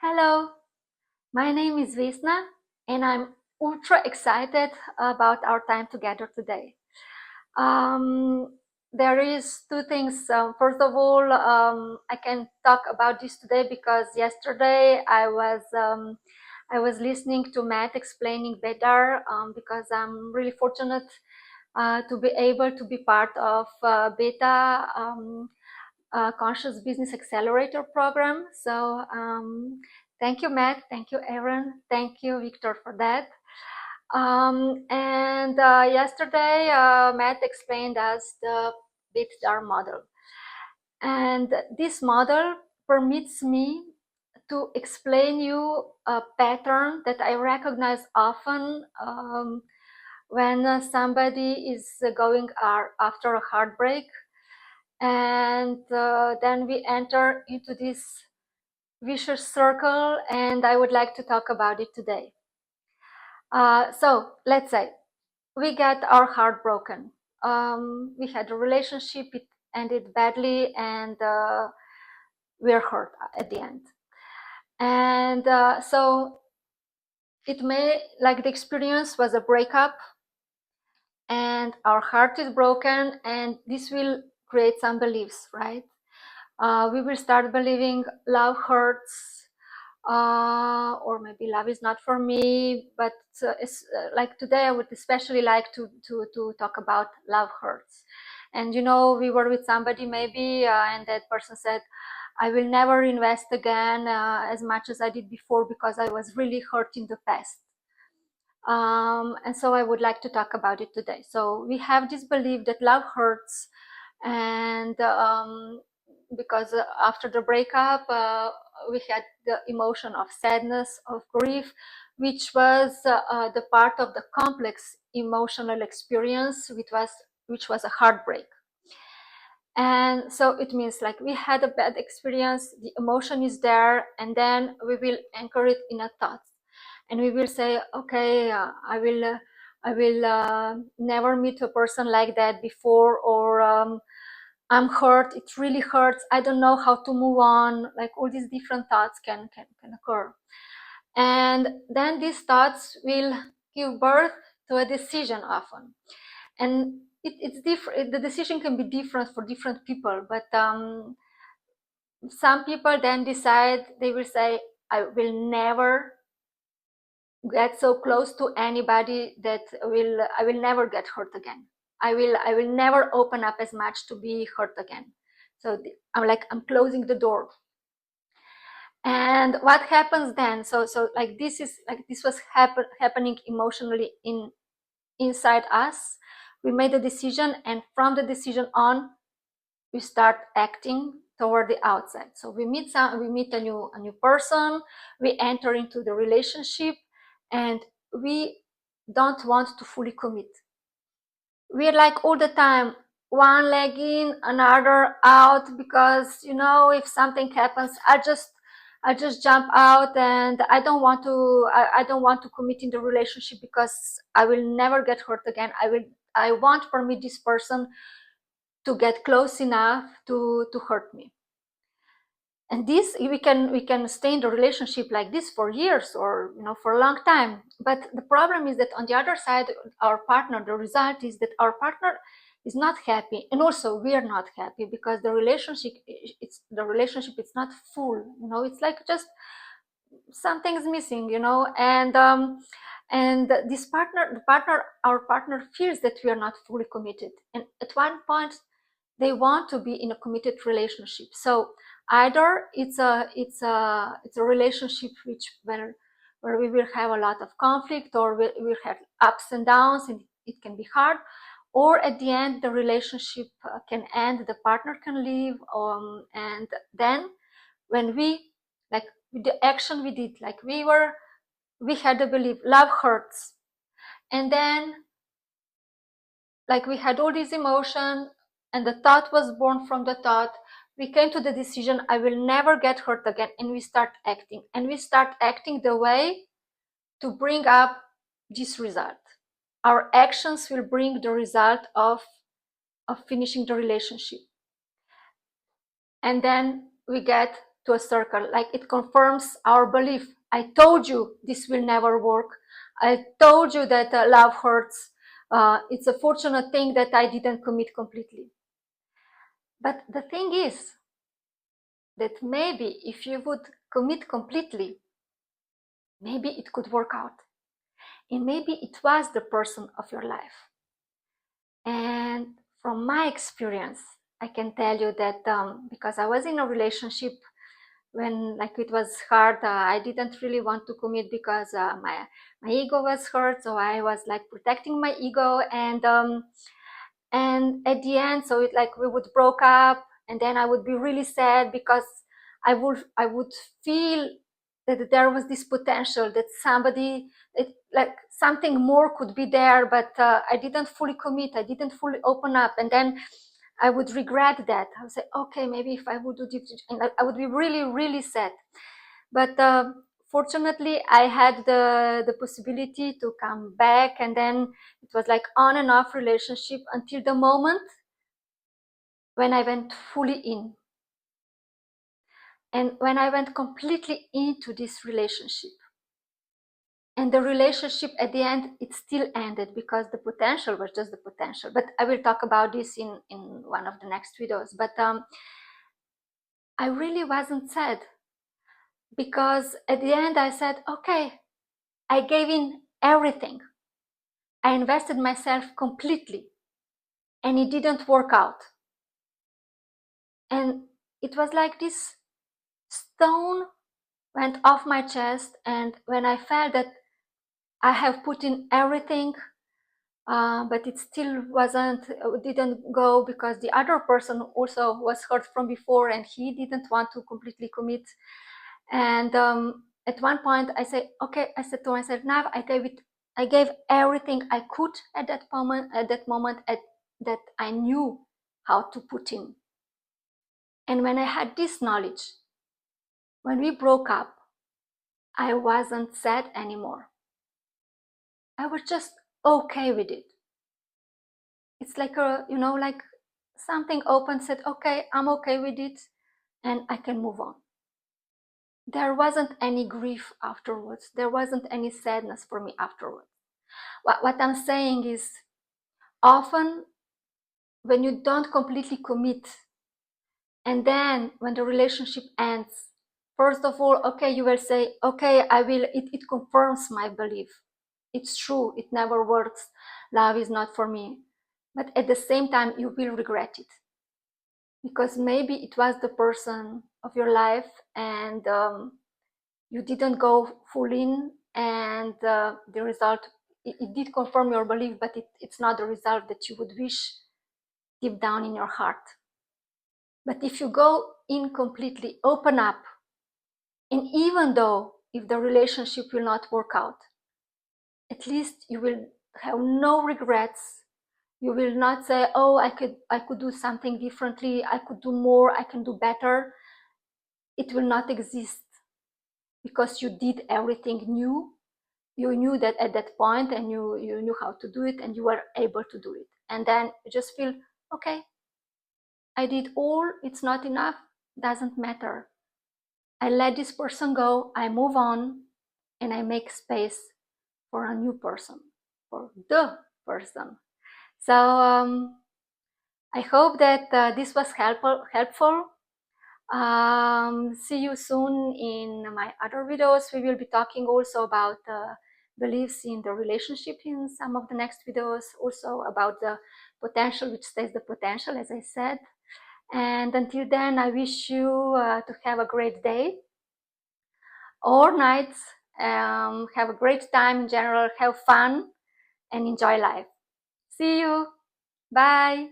Hello, my name is Vesna, and I'm ultra excited about our time together today. Um, there is two things. First of all, I can talk about this today because yesterday I was listening to Matt explaining better because I'm really fortunate to be able to be part of Beta. Conscious Business Accelerator program. So thank you, Matt. Thank you, Aaron. Thank you, Victor, for that. And yesterday, Matt explained us the BitStar model. And this model permits me to explain you a pattern that I recognize often when somebody is going after a heartbreak, and then we enter into this vicious circle, and I would like to talk about it today. So let's say we get our heart broken. We had a relationship, it ended badly, and we're hurt at the end. And so it may, like, the experience was a breakup and our heart is broken, and this will create some beliefs, right? We will start believing love hurts, or maybe love is not for me. But it's like today I would especially like to talk about love hurts. And we were with somebody maybe, and that person said, I will never invest again as much as I did before because I was really hurt in the past. And so I would like to talk about it today. So we have this belief that love hurts, and because after the breakup, we had the emotion of sadness, of grief, which was the part of the complex emotional experience, which was a heartbreak. And so it means, like, we had a bad experience, the emotion is there, and then we will anchor it in a thought, and we will say, okay, I will never meet a person like that before, or I'm hurt, it really hurts, I don't know how to move on. Like, all these different thoughts can occur, and then these thoughts will give birth to a decision often. And it's different, the decision can be different for different people, but some people then decide, they will say, I will never get so close to anybody that I will never get hurt again. I will never open up as much to be hurt again. So I'm closing the door. And what happens then? So like, this was happening emotionally inside us. We made a decision, and from the decision on, we start acting toward the outside. So we meet a new person, we enter into the relationship, and we don't want to fully commit. We're like all the time, one leg in, another out, because if something happens, I just jump out, and I don't want to commit in the relationship because I will never get hurt again. I won't permit this person to get close enough to hurt me. And this, we can stay in the relationship like this for years, or for a long time. But the problem is that on the other side, our partner, the result is that our partner is not happy, and also we are not happy, because the relationship it's not full. It's like just something's missing, and our partner feels that we are not fully committed, and at one point they want to be in a committed relationship. So either it's a relationship where we will have a lot of conflict, or we'll have ups and downs, and it can be hard, or at the end the relationship can end, the partner can leave, and then when we, like, with the action we did, like, we had the belief love hurts, and then, like, we had all this emotion, and the thought was born from the thought, we came to the decision, I will never get hurt again, and we start acting the way to bring up this result. Our actions will bring the result of finishing the relationship, and then we get to a circle, like it confirms our belief. I told you this will never work. I told you that love hurts. It's a fortunate thing that I didn't commit completely. But the thing is that maybe if you would commit completely, maybe it could work out. And maybe it was the person of your life. And from my experience, I can tell you that because I was in a relationship when like it was hard, I didn't really want to commit because my ego was hurt. So I was like protecting my ego, and at the end, so it like we would broke up, and then I would be really sad because I would feel that there was this potential that somebody, like something more could be there, but I didn't fully commit, I didn't fully open up, and then I would regret that. I would say, okay, maybe if I would do this, and I would be really, really sad. But fortunately, I had the possibility to come back, and then it was like on and off relationship until the moment when I went fully in. And when I went completely into this relationship, and the relationship at the end, it still ended because the potential was just the potential. But I will talk about this in one of the next videos. But I really wasn't sad because at the end I said, okay, I gave in everything. I invested myself completely, and it didn't work out. And it was like this stone went off my chest, and when I felt that I have put in everything, but it still didn't go because the other person also was hurt from before, and he didn't want to completely commit. And at one point I said, okay, I said to myself, now I gave everything I could at that moment, that I knew how to put in. And when I had this knowledge, when we broke up, I wasn't sad anymore. I was just okay with it. It's like like something open, said, okay, I'm okay with it, and I can move on. There wasn't any grief afterwards. There wasn't any sadness for me afterwards. What I'm saying is, often when you don't completely commit, and then when the relationship ends, first of all, okay, you will say, okay, it confirms my belief. It's true, it never works. Love is not for me. But at the same time, you will regret it. Because maybe it was the person of your life, and you didn't go full in, and the result, it did confirm your belief, but it's not the result that you would wish deep down in your heart. But if you go in completely, open up, and even though if the relationship will not work out, at least you will have no regrets. You will not say, oh, I could do something differently, I could do more, I can do better. It will not exist, because you did everything new. You knew that at that point, and you knew how to do it, and you were able to do it. And then you just feel, okay, I did all, it's not enough, doesn't matter. I let this person go, I move on, and I make space for a new person, for the person. So I hope that this was helpful. See you soon in my other videos. We will be talking also about beliefs in the relationship in some of the next videos, also about the potential, which stays the potential, as I said. And until then, I wish you to have a great day or night. Have a great time in general, have fun, and enjoy life. See you. Bye.